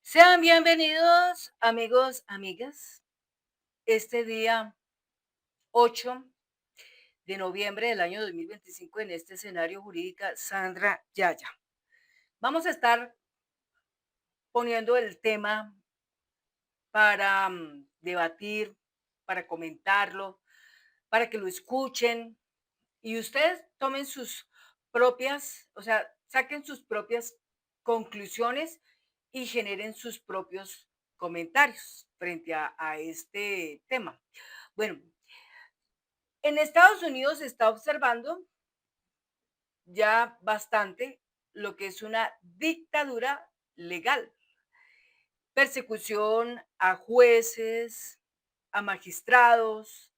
Sean bienvenidos, amigos, amigas. Este día 8 de noviembre del año 2025, en este escenario jurídica Sandra Yaya. Vamos a estar poniendo el tema para debatir, para comentarlo, para que lo escuchen y ustedes tomen sus propias, o sea, saquen sus propias conclusiones y generen sus propios comentarios frente a este tema. Bueno, en Estados Unidos se está observando ya bastante lo que es una dictadura legal, persecución a jueces, a magistrados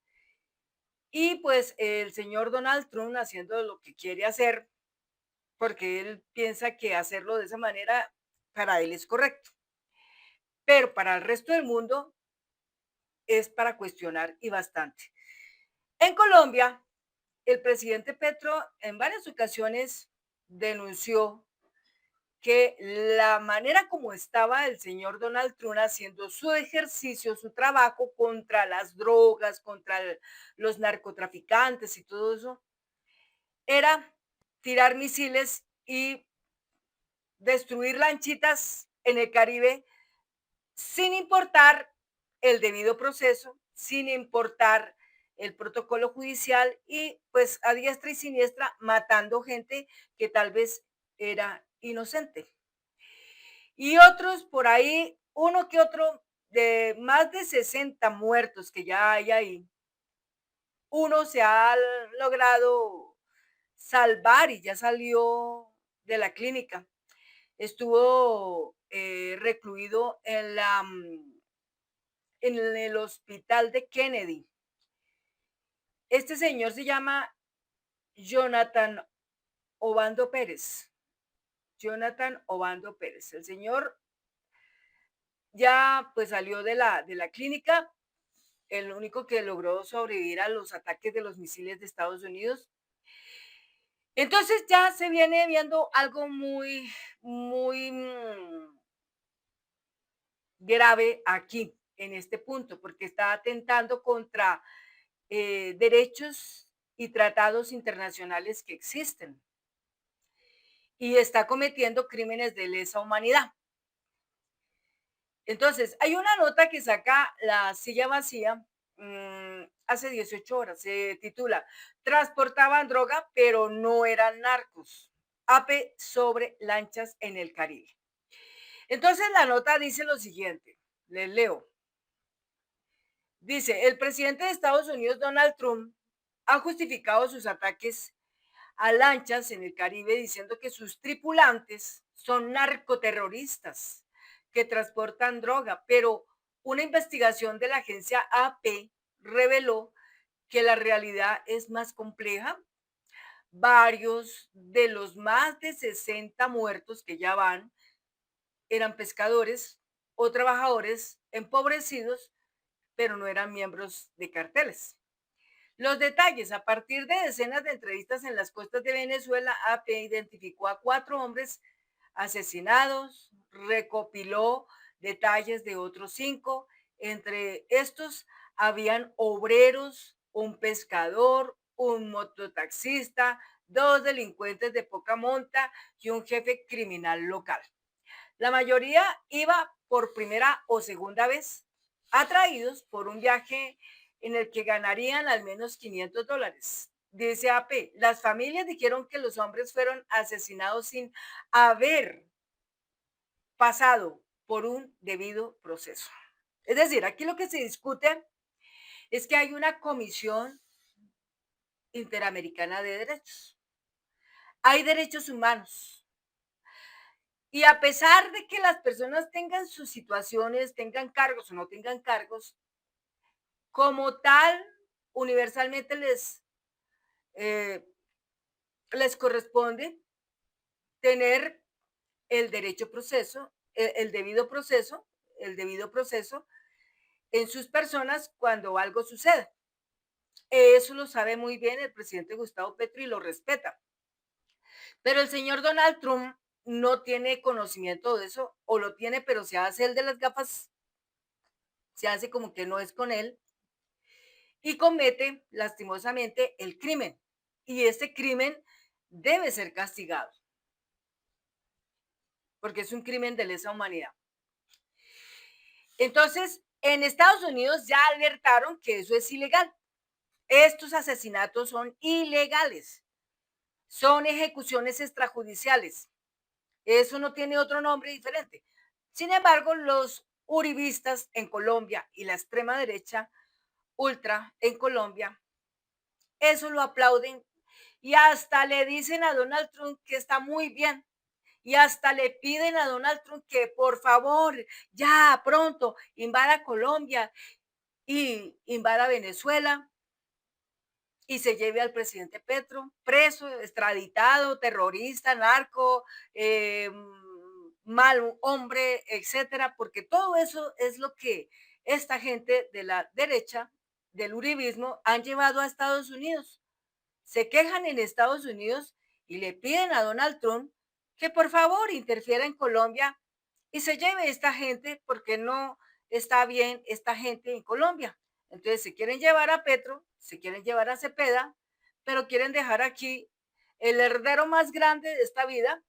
y pues el señor Donald Trump haciendo lo que quiere hacer porque él piensa que hacerlo de esa manera para él es correcto, pero para el resto del mundo es para cuestionar y bastante. En Colombia, el presidente Petro en varias ocasiones denunció que la manera como estaba el señor Donald Trump haciendo su ejercicio, su trabajo contra las drogas, contra los narcotraficantes y todo eso, era tirar misiles y destruir lanchitas en el Caribe sin importar el debido proceso, sin importar el protocolo judicial y pues a diestra y siniestra matando gente que tal vez era inocente. Y otros por ahí, uno que otro, de más de 60 muertos que ya hay ahí, uno se ha logrado salvar y ya salió de la clínica. Estuvo recluido en el hospital de Kennedy. Este señor se llama Jonathan Obando Pérez. Jonathan Obando Pérez. El señor ya pues salió de la clínica, el único que logró sobrevivir a los ataques de los misiles de Estados Unidos. Entonces ya se viene viendo algo muy grave aquí, en este punto, porque está atentando contra derechos y tratados internacionales que existen y está cometiendo crímenes de lesa humanidad. Entonces, hay una nota que saca La Silla Vacía hace 18 horas, se titula Transportaban droga, pero no eran narcos. APE sobre lanchas en el Caribe. Entonces, la nota dice lo siguiente, les leo. Dice, el presidente de Estados Unidos, Donald Trump, ha justificado sus ataques a lanchas en el Caribe diciendo que sus tripulantes son narcoterroristas que transportan droga, pero una investigación de la agencia AP reveló que la realidad es más compleja. Varios de los más de 60 muertos que ya van eran pescadores o trabajadores empobrecidos, pero no eran miembros de carteles. Los detalles, a partir de decenas de entrevistas en las costas de Venezuela, AP identificó a 4 hombres asesinados, recopiló detalles de otros 5. Entre estos habían obreros, un pescador, un mototaxista, 2 delincuentes de poca monta y un jefe criminal local. La mayoría iba por primera o segunda vez, atraídos por un viaje en el que ganarían al menos $500. Dice AP, las familias dijeron que los hombres fueron asesinados sin haber pasado por un debido proceso. Es decir, aquí lo que se discute es que hay una comisión interamericana de derechos. Hay derechos humanos. Y a pesar de que las personas tengan sus situaciones, tengan cargos o no tengan cargos, como tal, universalmente eh, les corresponde tener el derecho proceso, el debido proceso en sus personas cuando algo suceda. Eso lo sabe muy bien el presidente Gustavo Petro y lo respeta. Pero el señor Donald Trump no tiene conocimiento de eso, o lo tiene, pero se hace el de las gafas, se hace como que no es con él, y comete lastimosamente el crimen. Y este crimen debe ser castigado, porque es un crimen de lesa humanidad. Entonces, en Estados Unidos ya alertaron que eso es ilegal. Estos asesinatos son ilegales, son ejecuciones extrajudiciales. Eso no tiene otro nombre diferente. Sin embargo, los uribistas en Colombia y la extrema derecha ultra en Colombia, eso lo aplauden y hasta le dicen a Donald Trump que está muy bien. Y hasta le piden a Donald Trump que por favor, ya pronto, invada Colombia y invada Venezuela y se lleve al presidente Petro preso, extraditado, terrorista, narco, mal hombre, etcétera, porque todo eso es lo que esta gente de la derecha, del uribismo, han llevado a Estados Unidos. Se quejan en Estados Unidos y le piden a Donald Trump que por favor interfiera en Colombia y se lleve esta gente porque no está bien esta gente en Colombia. Entonces se quieren llevar a Petro, se quieren llevar a Cepeda, pero quieren dejar aquí el heredero más grande de esta vida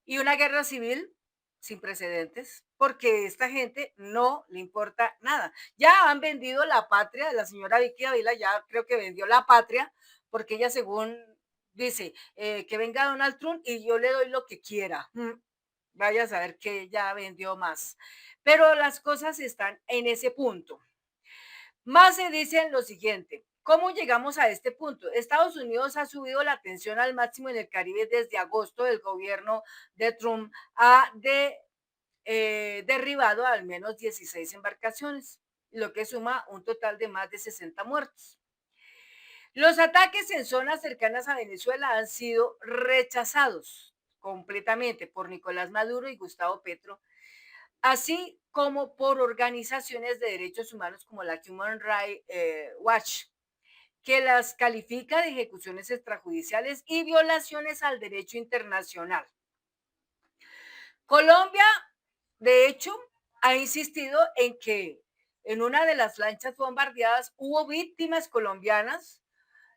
y una guerra civil sin precedentes, porque esta gente no le importa nada. Ya han vendido la patria, la señora Vicky Avila ya creo que vendió la patria, porque ella según dice que venga Donald Trump y yo le doy lo que quiera. Vaya a saber que ya vendió más. Pero las cosas están en ese punto. Más se dice en lo siguiente. ¿Cómo llegamos a este punto? Estados Unidos ha subido la tensión al máximo en el Caribe desde agosto del gobierno de Trump. Derribado al menos 16 embarcaciones, lo que suma un total de más de 60 muertos. Los ataques en zonas cercanas a Venezuela han sido rechazados completamente por Nicolás Maduro y Gustavo Petro, así como por organizaciones de derechos humanos como la Human Rights Watch, que las califica de ejecuciones extrajudiciales y violaciones al derecho internacional. Colombia, de hecho, ha insistido en que en una de las lanchas bombardeadas hubo víctimas colombianas.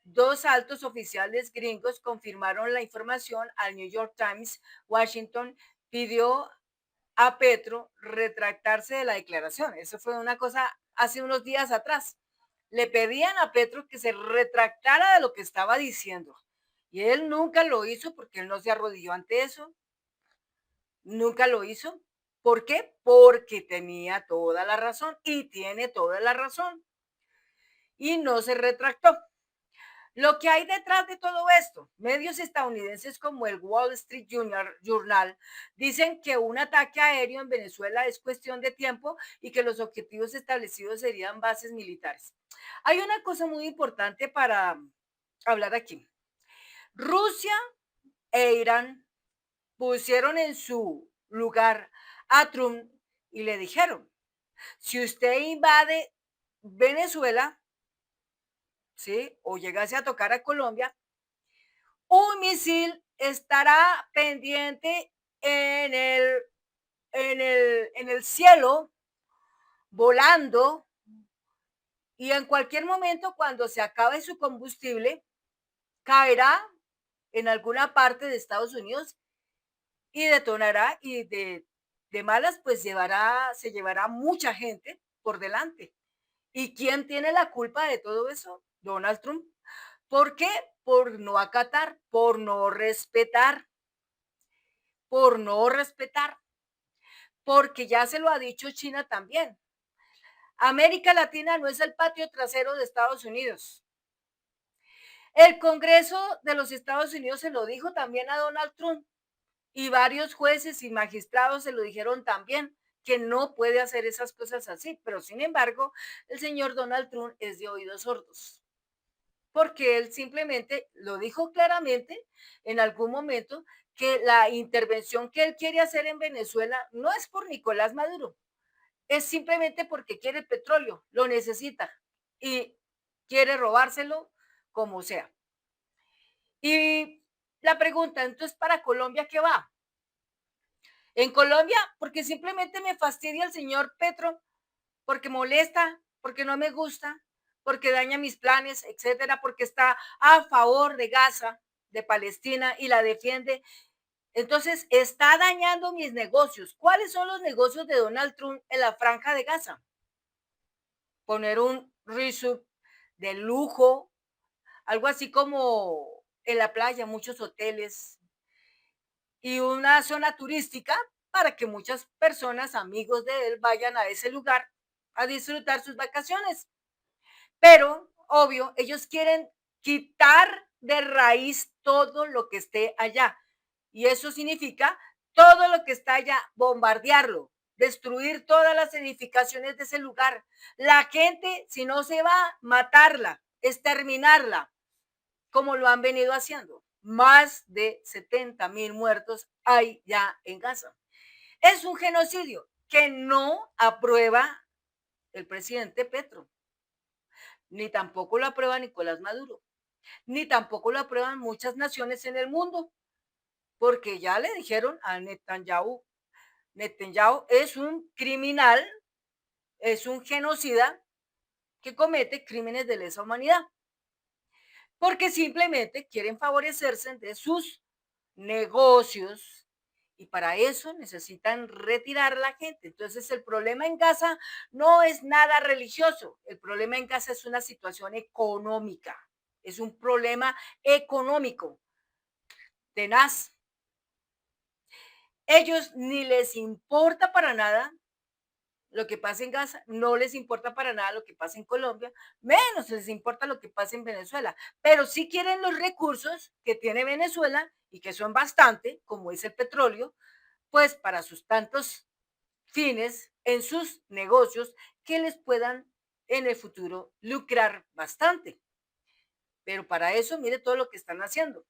Dos altos oficiales gringos confirmaron la información al New York Times. Washington pidió a Petro retractarse de la declaración. Eso fue una cosa hace unos días atrás. Le pedían a Petro que se retractara de lo que estaba diciendo. Y él nunca lo hizo porque él no se arrodilló ante eso. Nunca lo hizo. ¿Por qué? Porque tenía toda la razón y tiene toda la razón. Y no se retractó. Lo que hay detrás de todo esto, medios estadounidenses como el Wall Street Journal dicen que un ataque aéreo en Venezuela es cuestión de tiempo y que los objetivos establecidos serían bases militares. Hay una cosa muy importante para hablar aquí. Rusia e Irán pusieron en su lugar a Trump y le dijeron, si usted invade Venezuela, ¿sí? O llegase a tocar a Colombia, un misil estará pendiente en el cielo, volando, y en cualquier momento, cuando se acabe su combustible, caerá en alguna parte de Estados Unidos y detonará y de malas, pues se llevará mucha gente por delante. ¿Y quién tiene la culpa de todo eso? Donald Trump. ¿Por qué? Por no acatar, por no respetar, porque ya se lo ha dicho China también. América Latina no es el patio trasero de Estados Unidos. El Congreso de los Estados Unidos se lo dijo también a Donald Trump y varios jueces y magistrados se lo dijeron también que no puede hacer esas cosas así, pero sin embargo, el señor Donald Trump es de oídos sordos, porque él simplemente lo dijo claramente en algún momento que la intervención que él quiere hacer en Venezuela no es por Nicolás Maduro, es simplemente porque quiere el petróleo, lo necesita y quiere robárselo como sea. Y la pregunta, entonces, ¿para Colombia qué va? En Colombia, porque simplemente me fastidia el señor Petro, porque molesta, porque no me gusta, porque daña mis planes, etcétera, porque está a favor de Gaza, de Palestina y la defiende. Entonces, está dañando mis negocios. ¿Cuáles son los negocios de Donald Trump en la franja de Gaza? Poner un resort de lujo, algo así como en la playa, muchos hoteles y una zona turística para que muchas personas, amigos de él, vayan a ese lugar a disfrutar sus vacaciones. Pero, obvio, ellos quieren quitar de raíz todo lo que esté allá. Y eso significa todo lo que está allá, bombardearlo, destruir todas las edificaciones de ese lugar. La gente, si no se va, matarla, exterminarla, como lo han venido haciendo. Más de 70,000 muertos hay ya en Gaza. Es un genocidio que no aprueba el presidente Petro, ni tampoco lo aprueba Nicolás Maduro, ni tampoco lo aprueban muchas naciones en el mundo, porque ya le dijeron a Netanyahu, Netanyahu es un criminal, es un genocida que comete crímenes de lesa humanidad, porque simplemente quieren favorecerse de sus negocios y para eso necesitan retirar a la gente. Entonces el problema en Gaza no es nada religioso, el problema en Gaza es una situación económica, es un problema económico tenaz. Ellos ni les importa para nada lo que pasa en Gaza, no les importa para nada lo que pasa en Colombia, menos les importa lo que pasa en Venezuela, pero sí quieren los recursos que tiene Venezuela y que son bastante, como es el petróleo, pues para sus tantos fines en sus negocios que les puedan en el futuro lucrar bastante. Pero para eso, mire todo lo que están haciendo.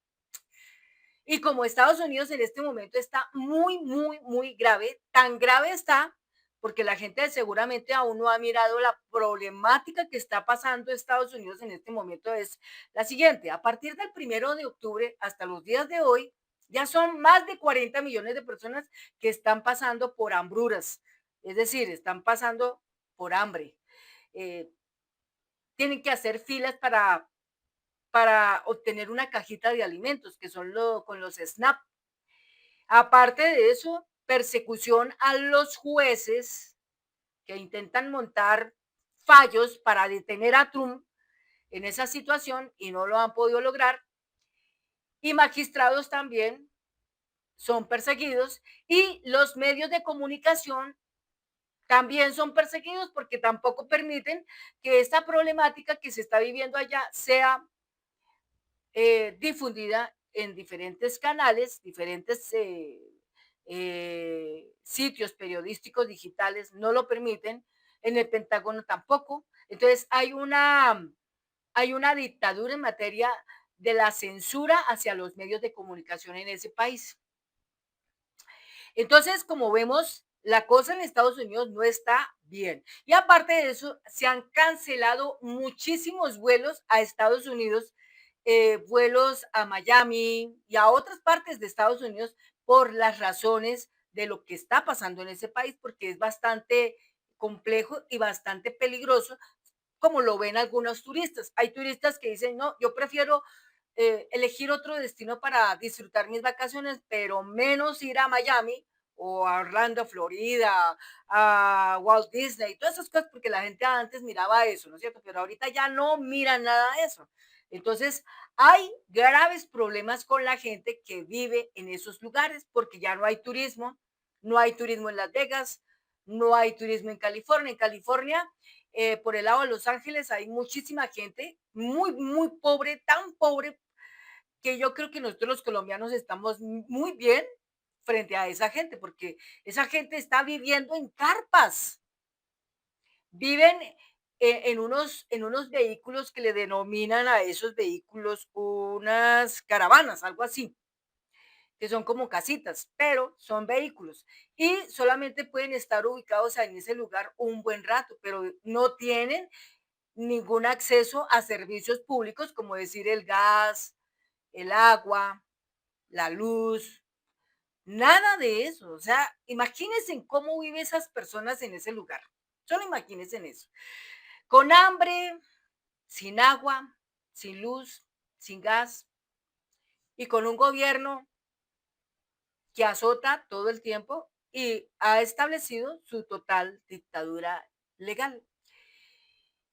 Y como Estados Unidos en este momento está muy, muy, muy grave, tan grave está porque la gente seguramente aún no ha mirado la problemática que está pasando Estados Unidos en este momento es la siguiente. A partir del 1 de octubre hasta los días de hoy, ya son más de 40 millones de personas que están pasando por hambruras, es decir, están pasando por hambre. Eh, tienen que hacer filas para obtener una cajita de alimentos, que son con los SNAP. Aparte de eso, persecución a los jueces que intentan montar fallos para detener a Trump en esa situación y no lo han podido lograr. Y magistrados también son perseguidos y los medios de comunicación también son perseguidos porque tampoco permiten que esta problemática que se está viviendo allá sea difundida en diferentes canales, diferentes sitios periodísticos digitales no lo permiten, en el Pentágono tampoco. Entonces hay una dictadura en materia de la censura hacia los medios de comunicación en ese país. Entonces, como vemos, la cosa en Estados Unidos no está bien. Y aparte de eso, se han cancelado muchísimos vuelos a Estados Unidos, vuelos a Miami y a otras partes de Estados Unidos por las razones de lo que está pasando en ese país, porque es bastante complejo y bastante peligroso, como lo ven algunos turistas. Hay turistas que dicen, no, yo prefiero elegir otro destino para disfrutar mis vacaciones, pero menos ir a Miami o a Orlando, Florida, a Walt Disney, todas esas cosas, porque la gente antes miraba eso, ¿no es cierto? Pero ahorita ya no miran nada de eso. Entonces, hay graves problemas con la gente que vive en esos lugares, porque ya no hay turismo, no hay turismo en Las Vegas, no hay turismo en California. En California, por el lado de Los Ángeles, hay muchísima gente muy, muy pobre, tan pobre que yo creo que nosotros los colombianos estamos muy bien frente a esa gente, porque esa gente está viviendo en carpas, viven en unos vehículos que le denominan a esos vehículos unas caravanas, algo así, que son como casitas, pero son vehículos y solamente pueden estar ubicados en ese lugar un buen rato, pero no tienen ningún acceso a servicios públicos como decir el gas, el agua, la luz, Nada de eso. O sea, imagínense en cómo viven esas personas en ese lugar. Solo imagínense en eso. Con hambre, sin agua, sin luz, sin gas y con un gobierno que azota todo el tiempo y ha establecido su total dictadura legal.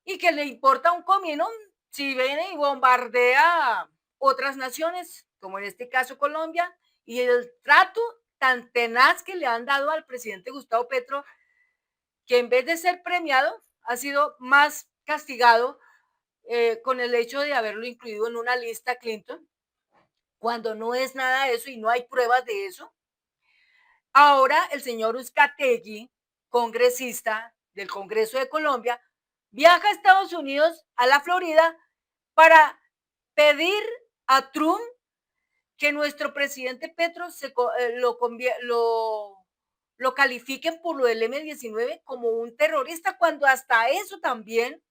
Y que le importa un comino si viene y bombardea otras naciones, como en este caso Colombia, y el trato tan tenaz que le han dado al presidente Gustavo Petro, que en vez de ser premiado, ha sido más castigado con el hecho de haberlo incluido en una lista Clinton, cuando no es nada de eso y no hay pruebas de eso. Ahora el señor Uzcategui, congresista del Congreso de Colombia, viaja a Estados Unidos, a la Florida, para pedir a Trump que nuestro presidente Petro lo califiquen por lo del M-19 como un terrorista, cuando hasta eso también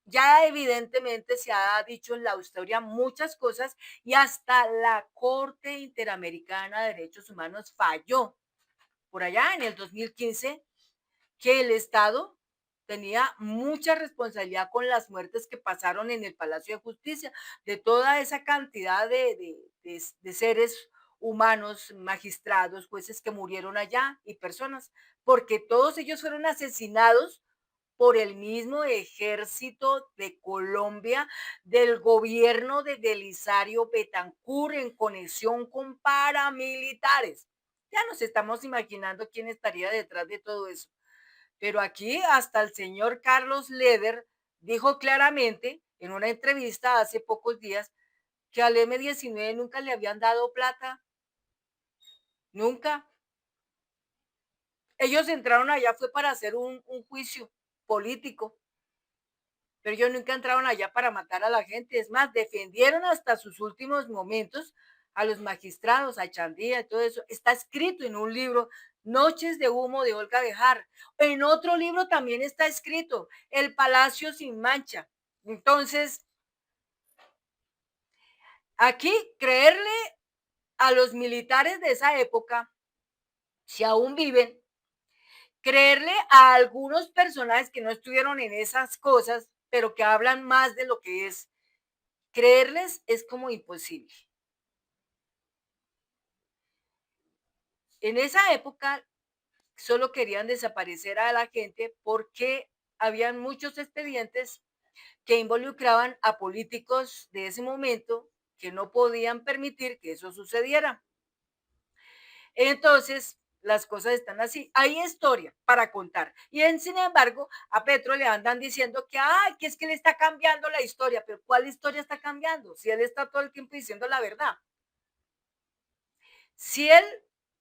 ya evidentemente se ha dicho en la historia muchas cosas y hasta la Corte Interamericana de Derechos Humanos falló por allá en el 2015 que el Estado tenía mucha responsabilidad con las muertes que pasaron en el Palacio de Justicia, de toda esa cantidad de seres humanos, magistrados, jueces que murieron allá y personas, porque todos ellos fueron asesinados por el mismo ejército de Colombia, del gobierno de Belisario Betancur en conexión con paramilitares. Ya nos estamos imaginando quién estaría detrás de todo eso. Pero aquí hasta el señor Carlos Leder dijo claramente en una entrevista hace pocos días que al M-19 nunca le habían dado plata, nunca. Ellos entraron allá fue para hacer un juicio político, pero ellos nunca entraron allá para matar a la gente. Es más, defendieron hasta sus últimos momentos a los magistrados, a Chandía y todo eso. Está escrito en un libro, Noches de Humo de Olga Bejar. En otro libro también está escrito, El Palacio sin Mancha. Entonces, aquí creerle a los militares de esa época, si aún viven, creerle a algunos personajes que no estuvieron en esas cosas, pero que hablan más de lo que es, creerles es como imposible. En esa época solo querían desaparecer a la gente porque habían muchos expedientes que involucraban a políticos de ese momento que no podían permitir que eso sucediera. Entonces, las cosas están así. Hay historia para contar. Y sin embargo, a Petro le andan diciendo que, ay, que es que le está cambiando la historia. Pero ¿cuál historia está cambiando? Si él está todo el tiempo diciendo la verdad. Si él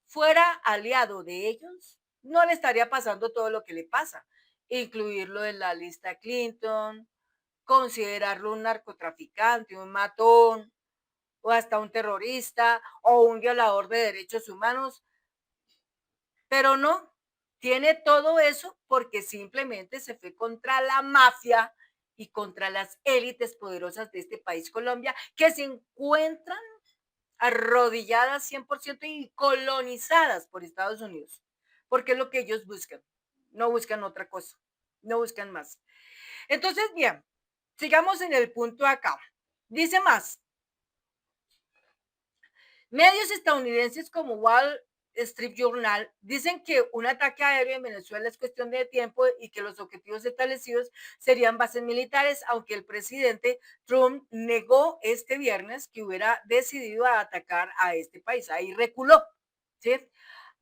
fuera aliado de ellos, no le estaría pasando todo lo que le pasa. Incluirlo en la lista Clinton, considerarlo un narcotraficante, un matón, o hasta un terrorista, o un violador de derechos humanos. Pero no, tiene todo eso porque simplemente se fue contra la mafia y contra las élites poderosas de este país, Colombia, que se encuentran arrodilladas 100% y colonizadas por Estados Unidos, porque es lo que ellos buscan, no buscan otra cosa, no buscan más. Entonces, bien, sigamos en el punto acá. Dice más, medios estadounidenses como Wall Street Journal dicen que un ataque aéreo en Venezuela es cuestión de tiempo y que los objetivos establecidos serían bases militares, aunque el presidente Trump negó este viernes que hubiera decidido atacar a este país. Ahí reculó, ¿sí?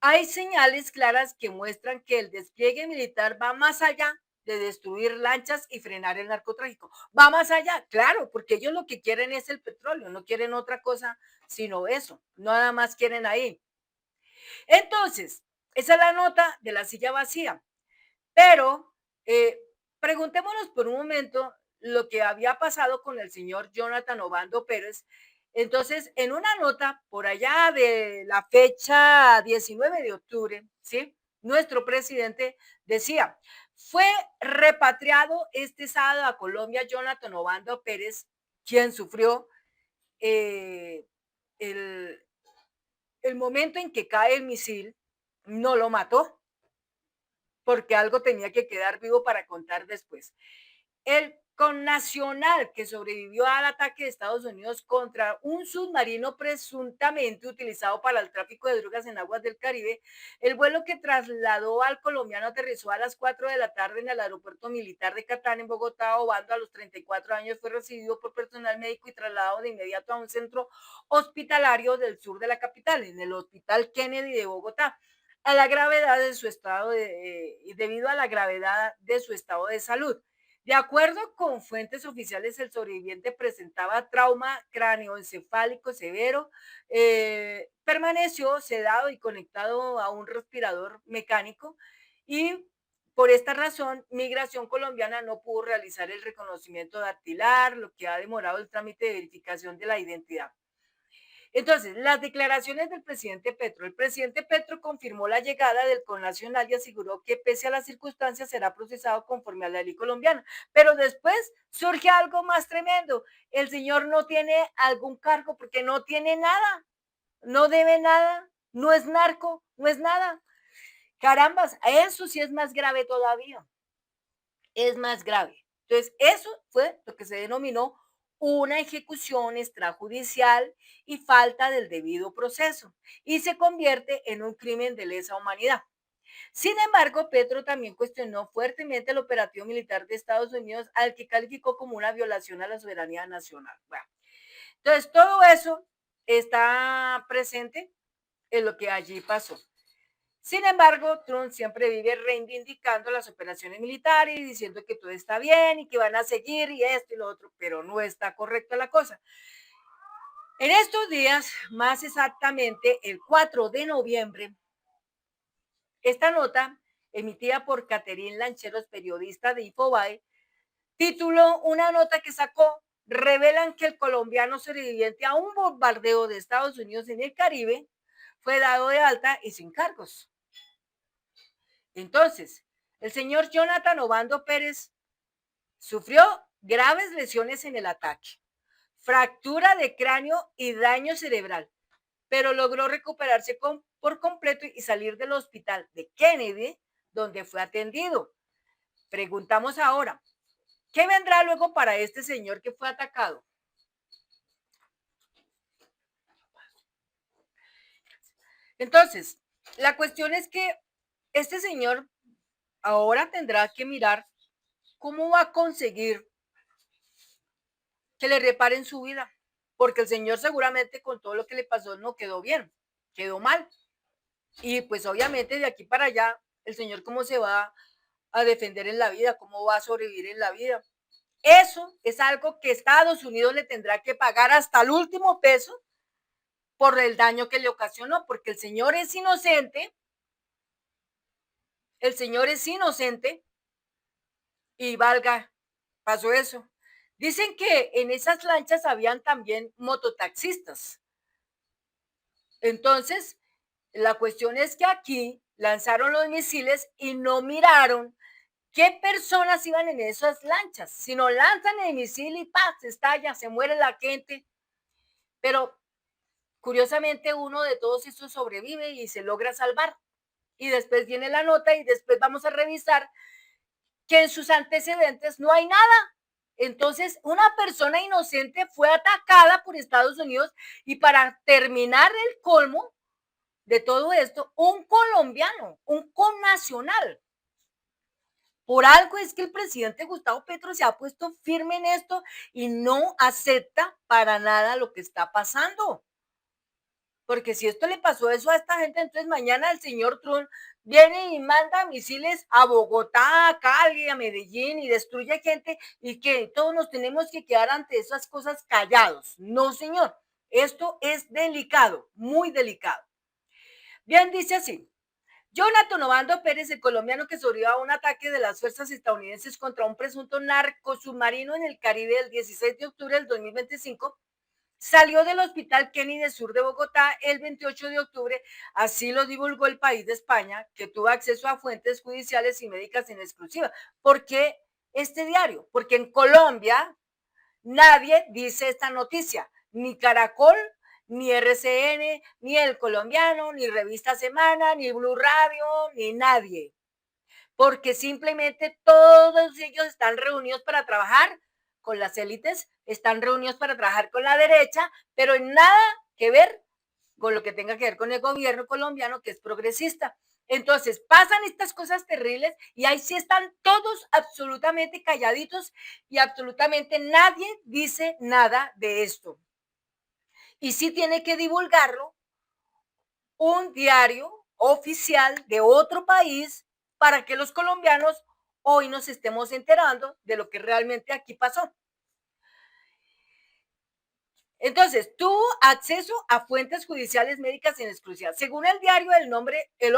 Hay señales claras que muestran que el despliegue militar va más allá de destruir lanchas y frenar el narcotráfico. Va más allá, claro, porque ellos lo que quieren es el petróleo, no quieren otra cosa sino eso, nada más quieren ahí. Entonces, esa es la nota de la silla vacía, pero preguntémonos por un momento lo que había pasado con el señor Jonathan Obando Pérez. Entonces, en una nota por allá de la fecha 19 de octubre, ¿sí? Nuestro presidente decía, fue repatriado este sábado a Colombia Jonathan Obando Pérez, quien sufrió eh, el, el momento en que cae el misil no lo mató, porque algo tenía que quedar vivo para contar después. El connacional que sobrevivió al ataque de Estados Unidos contra un submarino presuntamente utilizado para el tráfico de drogas en aguas del Caribe, el vuelo que trasladó al colombiano aterrizó a las 4 de la tarde en el aeropuerto militar de Catán, en Bogotá. Obando, a los 34 años, fue recibido por personal médico y trasladado de inmediato a un centro hospitalario del sur de la capital, en el Hospital Kennedy de Bogotá, a la gravedad de su estado debido a la gravedad de su estado de salud. De acuerdo con fuentes oficiales, el sobreviviente presentaba trauma cráneoencefálico severo, permaneció sedado y conectado a un respirador mecánico, y por esta razón Migración colombiana no pudo realizar el reconocimiento dactilar, lo que ha demorado el trámite de verificación de la identidad. Entonces, las declaraciones del presidente Petro. El presidente Petro confirmó la llegada del connacional y aseguró que pese a las circunstancias será procesado conforme a la ley colombiana. Pero después surge algo más tremendo. El señor no tiene algún cargo porque no tiene nada, no debe nada, no es narco, no es nada. Carambas, eso sí es más grave todavía. Es más grave. Entonces, eso fue lo que se denominó una ejecución extrajudicial y falta del debido proceso, y se convierte en un crimen de lesa humanidad. Sin embargo, Petro también cuestionó fuertemente el operativo militar de Estados Unidos, al que calificó como una violación a la soberanía nacional. Bueno, entonces, todo eso está presente en lo que allí pasó. Sin embargo, Trump siempre vive reivindicando las operaciones militares y diciendo que todo está bien y que van a seguir y esto y lo otro, pero no está correcta la cosa. En estos días, más exactamente el 4 de noviembre, esta nota, emitida por Catherine Lancheros, periodista de Infobae, tituló una nota que sacó: revelan que el colombiano sobreviviente a un bombardeo de Estados Unidos en el Caribe fue dado de alta y sin cargos. Entonces, el señor Jonathan Obando Pérez sufrió graves lesiones en el ataque, fractura de cráneo y daño cerebral, pero logró recuperarse por completo y salir del hospital de Kennedy, donde fue atendido. Preguntamos ahora, ¿qué vendrá luego para este señor que fue atacado? Entonces, la cuestión es que este señor ahora tendrá que mirar cómo va a conseguir que le reparen su vida, porque el señor seguramente con todo lo que le pasó no quedó bien, quedó mal. Y pues obviamente de aquí para allá, el señor cómo se va a defender en la vida, cómo va a sobrevivir en la vida. Eso es algo que Estados Unidos le tendrá que pagar hasta el último peso por el daño que le ocasionó, porque el señor es inocente, y valga, pasó eso. Dicen que en esas lanchas habían también mototaxistas. Entonces, la cuestión es que aquí lanzaron los misiles y no miraron qué personas iban en esas lanchas, sino lanzan el misil y ¡paz! Se estalla, se muere la gente. Pero curiosamente uno de todos estos sobrevive y se logra salvar. Y después viene la nota y después vamos a revisar que en sus antecedentes no hay nada. Entonces, una persona inocente fue atacada por Estados Unidos, y para terminar el colmo de todo esto, un colombiano, un connacional. Por algo es que el presidente Gustavo Petro se ha puesto firme en esto y no acepta para nada lo que está pasando. Porque si esto le pasó eso a esta gente, entonces mañana el señor Trump viene y manda misiles a Bogotá, a Cali, a Medellín, y destruye gente, y que todos nos tenemos que quedar ante esas cosas callados. No, señor, esto es delicado, muy delicado. Bien, dice así: Jonathan Obando Pérez, el colombiano que sobrevivió a un ataque de las fuerzas estadounidenses contra un presunto narcosubmarino en el Caribe el 16 de octubre del 2025, salió del Hospital Kennedy Sur de Bogotá el 28 de octubre, así lo divulgó El País de España, que tuvo acceso a fuentes judiciales y médicas en exclusiva. ¿Por qué este diario? Porque en Colombia nadie dice esta noticia, ni Caracol, ni RCN, ni El Colombiano, ni Revista Semana, ni Blue Radio, ni nadie. Porque simplemente todos ellos están reunidos para trabajar con las élites, están reunidos para trabajar con la derecha, pero en nada que ver con lo que tenga que ver con el gobierno colombiano, que es progresista. Entonces pasan estas cosas terribles y ahí sí están todos absolutamente calladitos y absolutamente nadie dice nada de esto. Y sí tiene que divulgarlo un diario oficial de otro país para que los colombianos hoy nos estemos enterando de lo que realmente aquí pasó. Entonces, tuvo acceso a fuentes judiciales médicas en exclusiva. Según el diario, el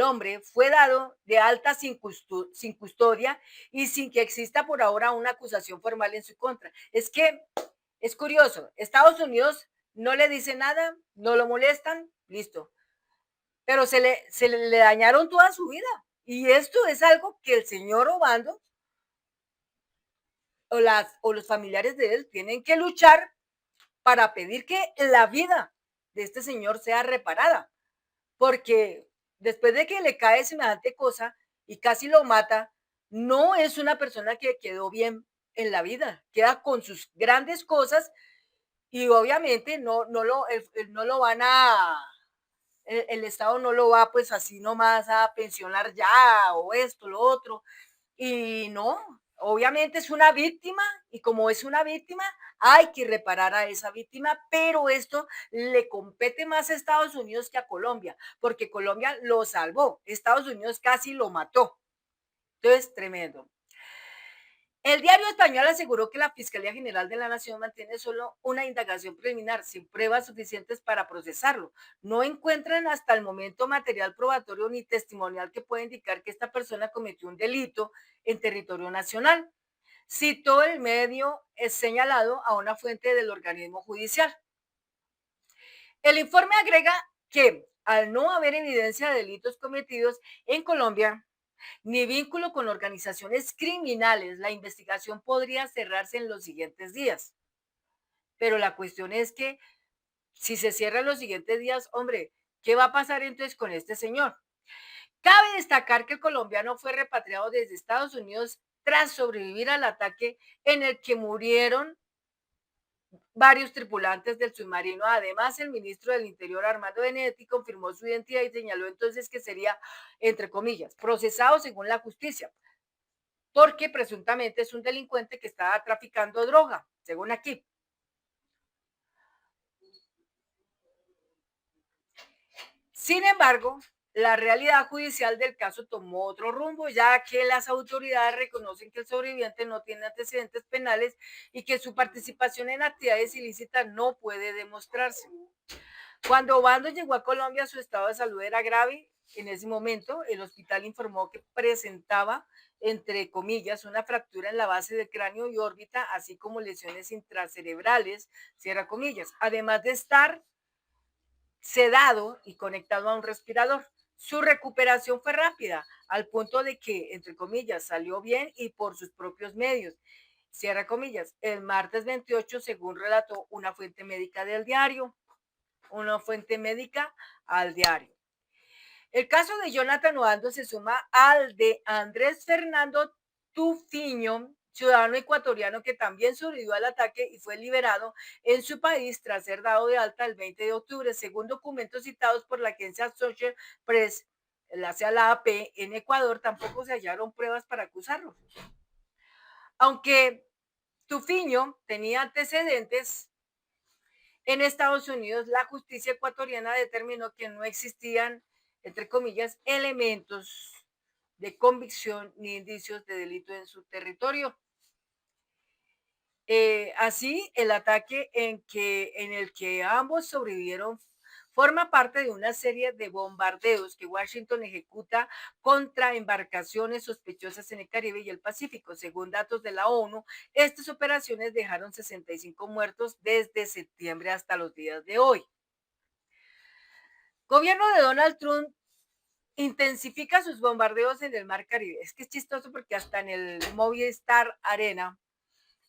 hombre fue dado de alta sin custodia y sin que exista por ahora una acusación formal en su contra. Es que es curioso, Estados Unidos no le dice nada, no lo molestan, listo. Pero le dañaron toda su vida. Y esto es algo que el señor Obando o los familiares de él tienen que luchar para pedir que la vida de este señor sea reparada, porque después de que le cae semejante cosa y casi lo mata, no es una persona que quedó bien en la vida, queda con sus grandes cosas y obviamente no lo van a, el Estado no lo va pues así nomás a pensionar ya o esto, lo otro, y no, obviamente es una víctima y como es una víctima, hay que reparar a esa víctima, pero esto le compete más a Estados Unidos que a Colombia, porque Colombia lo salvó, Estados Unidos casi lo mató. Entonces, tremendo. El diario español aseguró que la Fiscalía General de la Nación mantiene solo una indagación preliminar, sin pruebas suficientes para procesarlo. No encuentran hasta el momento material probatorio ni testimonial que pueda indicar que esta persona cometió un delito en territorio nacional. Citó el medio señalado a una fuente del organismo judicial. El informe agrega que, al no haber evidencia de delitos cometidos en Colombia, ni vínculo con organizaciones criminales, la investigación podría cerrarse en los siguientes días. Pero la cuestión es que si se cierra en los siguientes días, hombre, ¿qué va a pasar entonces con este señor? Cabe destacar que el colombiano fue repatriado desde Estados Unidos tras sobrevivir al ataque en el que murieron varios tripulantes del submarino. Además, el ministro del Interior, Armando Benedetti, confirmó su identidad y señaló entonces que sería, entre comillas, procesado según la justicia, porque presuntamente es un delincuente que estaba traficando droga, según aquí. Sin embargo, la realidad judicial del caso tomó otro rumbo, ya que las autoridades reconocen que el sobreviviente no tiene antecedentes penales y que su participación en actividades ilícitas no puede demostrarse. Cuando Obando llegó a Colombia, su estado de salud era grave. En ese momento, el hospital informó que presentaba, entre comillas, una fractura en la base del cráneo y órbita, así como lesiones intracerebrales, cierra comillas, además de estar sedado y conectado a un respirador. Su recuperación fue rápida, al punto de que, entre comillas, salió bien y por sus propios medios. Cierra comillas, el martes 28, según relató una fuente médica del diario. Una fuente médica al diario. El caso de Jonathan Obando se suma al de Andrés Fernando Tufiño, ciudadano ecuatoriano que también sobrevivió al ataque y fue liberado en su país tras ser dado de alta el 20 de octubre, según documentos citados por la agencia Social Press, la AP, en Ecuador tampoco se hallaron pruebas para acusarlo. Aunque Tufiño tenía antecedentes en Estados Unidos, la justicia ecuatoriana determinó que no existían, entre comillas, elementos de convicción ni indicios de delito en su territorio. Así, el ataque en el que ambos sobrevivieron forma parte de una serie de bombardeos que Washington ejecuta contra embarcaciones sospechosas en el Caribe y el Pacífico. Según datos de la ONU, estas operaciones dejaron 65 muertos desde septiembre hasta los días de hoy. Gobierno de Donald Trump intensifica sus bombardeos en el Mar Caribe. Es que es chistoso porque hasta en el Movistar Arena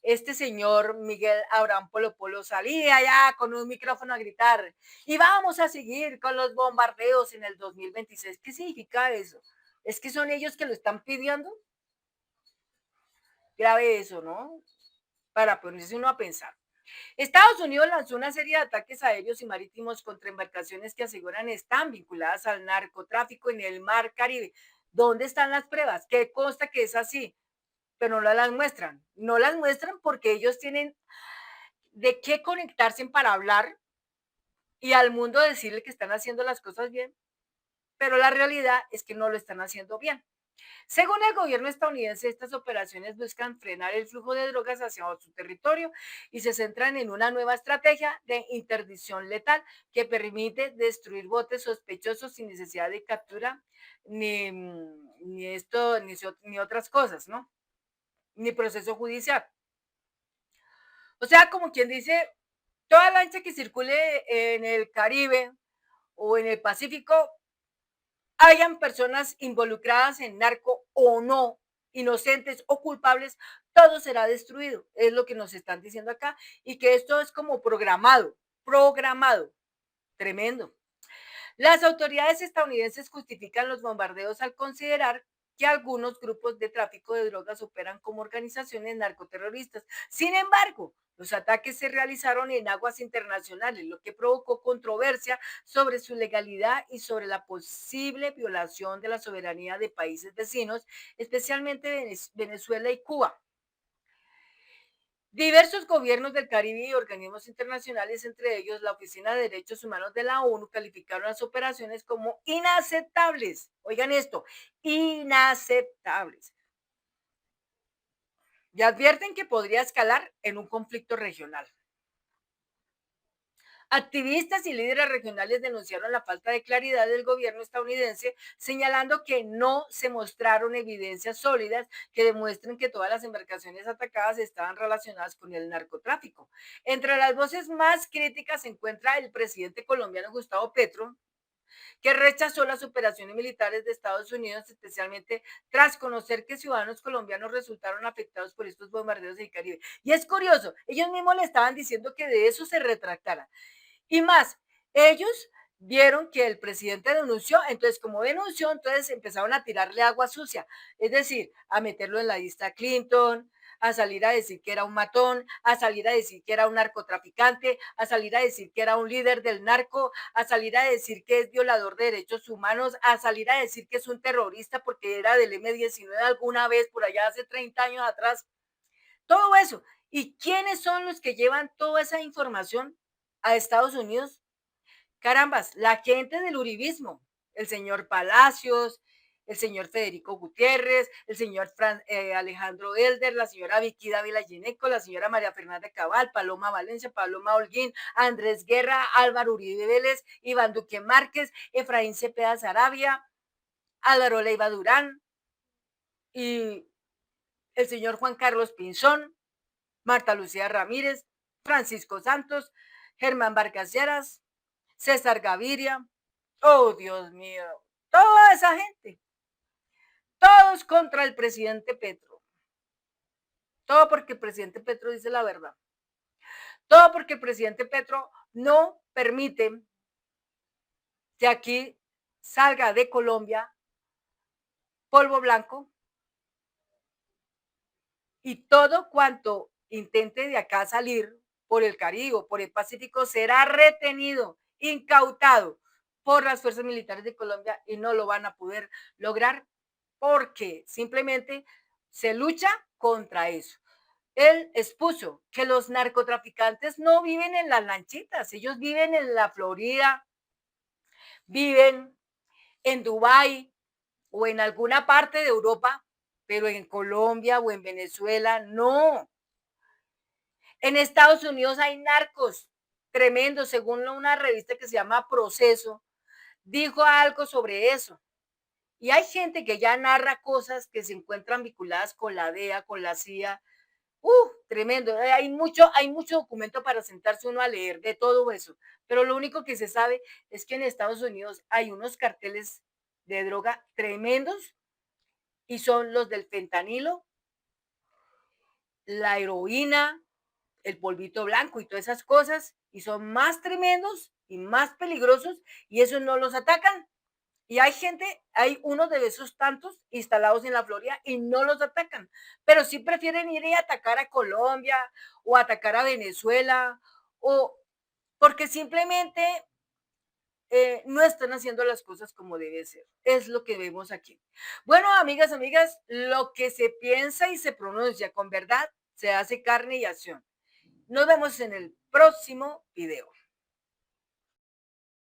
este señor Miguel Abraham Polo Polo salía ya con un micrófono a gritar y vamos a seguir con los bombardeos en el 2026. ¿Qué significa eso? ¿Es que son ellos que lo están pidiendo? Grave eso, ¿no? Para ponerse uno a pensar. Estados Unidos lanzó una serie de ataques aéreos y marítimos contra embarcaciones que aseguran están vinculadas al narcotráfico en el mar Caribe. ¿Dónde están las pruebas? ¿Qué consta que es así? Pero no las muestran. No las muestran porque ellos tienen de qué conectarse para hablar y al mundo decirle que están haciendo las cosas bien, pero la realidad es que no lo están haciendo bien. Según el gobierno estadounidense, estas operaciones buscan frenar el flujo de drogas hacia su territorio y se centran en una nueva estrategia de interdicción letal que permite destruir botes sospechosos sin necesidad de captura ni otras cosas, ¿no? Ni proceso judicial. O sea, como quien dice, toda lancha que circule en el Caribe o en el Pacífico, hayan personas involucradas en narco o no, inocentes o culpables, todo será destruido. Es lo que nos están diciendo acá y que esto es como programado, programado. Tremendo. Las autoridades estadounidenses justifican los bombardeos al considerar que algunos grupos de tráfico de drogas operan como organizaciones narcoterroristas. Sin embargo, los ataques se realizaron en aguas internacionales, lo que provocó controversia sobre su legalidad y sobre la posible violación de la soberanía de países vecinos, especialmente Venezuela y Cuba. Diversos gobiernos del Caribe y organismos internacionales, entre ellos la Oficina de Derechos Humanos de la ONU, calificaron las operaciones como inaceptables. Oigan esto, inaceptables. Y advierten que podría escalar en un conflicto regional. Activistas y líderes regionales denunciaron la falta de claridad del gobierno estadounidense, señalando que no se mostraron evidencias sólidas que demuestren que todas las embarcaciones atacadas estaban relacionadas con el narcotráfico. Entre las voces más críticas se encuentra el presidente colombiano Gustavo Petro, que rechazó las operaciones militares de Estados Unidos, especialmente tras conocer que ciudadanos colombianos resultaron afectados por estos bombardeos del Caribe. Y es curioso, ellos mismos le estaban diciendo que de eso se retractara. Y más, ellos vieron que el presidente denunció, entonces como denunció, entonces empezaron a tirarle agua sucia, es decir, a meterlo en la lista Clinton, a salir a decir que era un matón, a salir a decir que era un narcotraficante, a salir a decir que era un líder del narco, a salir a decir que es violador de derechos humanos, a salir a decir que es un terrorista porque era del M-19 alguna vez por allá hace 30 años atrás. Todo eso. ¿Y quiénes son los que llevan toda esa información a Estados Unidos? Carambas, la gente del uribismo, el señor Palacios, el señor Federico Gutiérrez, el señor Alejandro Elder, la señora Vicky Dávila Gineco, la señora María Fernanda Cabal, Paloma Valencia, Paloma Holguín, Andrés Guerra, Álvaro Uribe Vélez, Iván Duque Márquez, Efraín Cepeda Sarabia, Álvaro Leiva Durán y el señor Juan Carlos Pinzón, Marta Lucía Ramírez, Francisco Santos, Germán Vargas Lleras, César Gaviria, oh Dios mío, toda esa gente, todos contra el presidente Petro, todo porque el presidente Petro dice la verdad, todo porque el presidente Petro no permite que aquí salga de Colombia polvo blanco y todo cuanto intente de acá salir por el Caribe, por el Pacífico, será retenido, incautado por las fuerzas militares de Colombia y no lo van a poder lograr porque simplemente se lucha contra eso. Él expuso que los narcotraficantes no viven en las lanchitas, ellos viven en la Florida, viven en Dubái o en alguna parte de Europa, pero en Colombia o en Venezuela no. En Estados Unidos hay narcos tremendos, según una revista que se llama Proceso, dijo algo sobre eso. Y hay gente que ya narra cosas que se encuentran vinculadas con la DEA, con la CIA. Tremendo. Hay mucho documento para sentarse uno a leer de todo eso. Pero lo único que se sabe es que en Estados Unidos hay unos carteles de droga tremendos y son los del fentanilo la heroína, el polvito blanco y todas esas cosas, y son más tremendos y más peligrosos, y esos no los atacan. Y hay gente, hay unos de esos tantos instalados en la Florida y no los atacan, pero sí prefieren ir y atacar a Colombia o atacar a Venezuela, o porque simplemente no están haciendo las cosas como debe ser. Es lo que vemos aquí. Bueno, amigas, lo que se piensa y se pronuncia con verdad se hace carne y acción. Nos vemos en el próximo video.